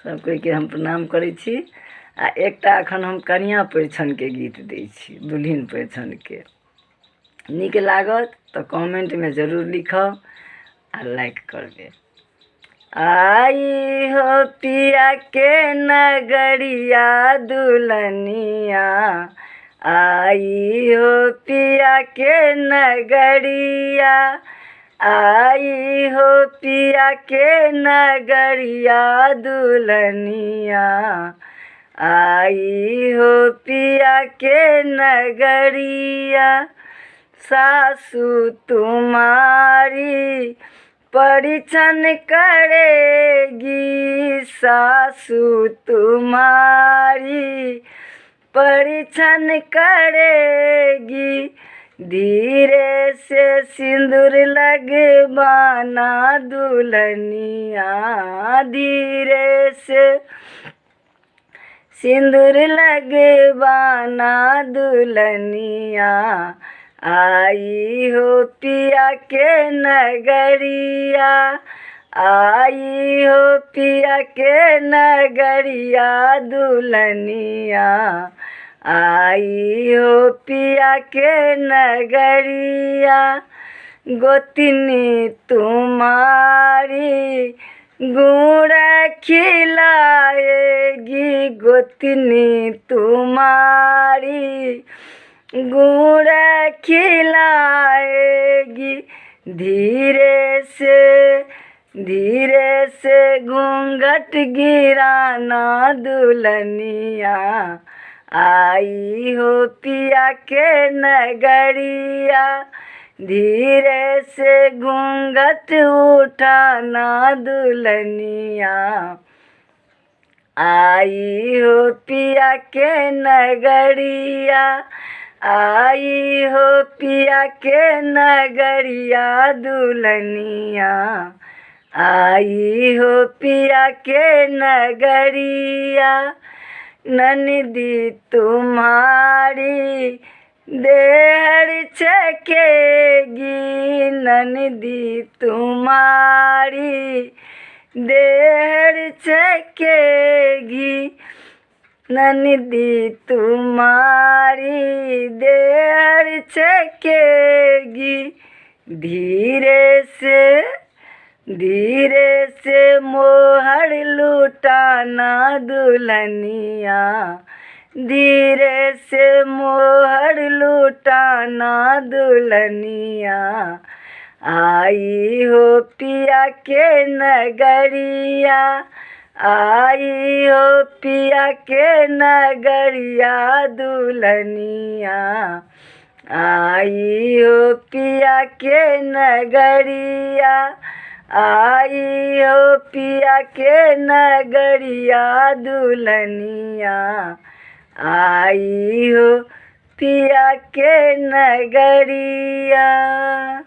सब कोई के हम प्रणाम करै छी। आ एकटा एखन हम कनिया परिछन के गीत दै छी, दुल्हिन परिछन के। नीक लागत तो कमेंट में जरूर लिखब आ लाइक करबे। आई हो पिया के नगरिया दुल्हनिया, आई हो पिया के नगरिया, आई हो पिया के नगरिया दुल्हनिया, आई हो पिया के नगरिया। सासू तुम्हारी परिछन करेगी, सासू तुम्हारी परिछन करेगी, धीरे से सिंदूर लगवाना दुल्हनिया, धीरे से सिंदूर लगवाना दुल्हनिया। आई हो पिया के नगरिया, आई हो पिया के नगरिया दुल्हनिया, आई हो पिया के नगरिया। गोतनी तुम्हारी गुड़ खिलाएगी, गोतनी तुम्हारी गुड़ खिलाएगी, धीरे से घूंघट गिराना दुल्हनिया, आई हो पिया के नगरिया, धीरे से घूंघट उठाना दुल्हनिया, आई हो पिया के नगरिया, आई हो पिया के नगरिया दुल्हनिया, आई हो पिया के नगरिया। ननदी तुम्हारी देहर छकेगी, ननदी तुम्हारी देहर छकेगी, ननदी तुम्हारी देहर छकेगी, धीरे से मोहर लुटाना दुल्हनिया, धीरे से मोहर लुटाना दुल्हनिया, आई हो पिया के नगरिया, आई हो पिया के नगरिया दुल्हनिया, आई हो पिया के नगरिया, आई हो पिया के नगरिया दुल्हनिया, आई हो पिया के नगरिया।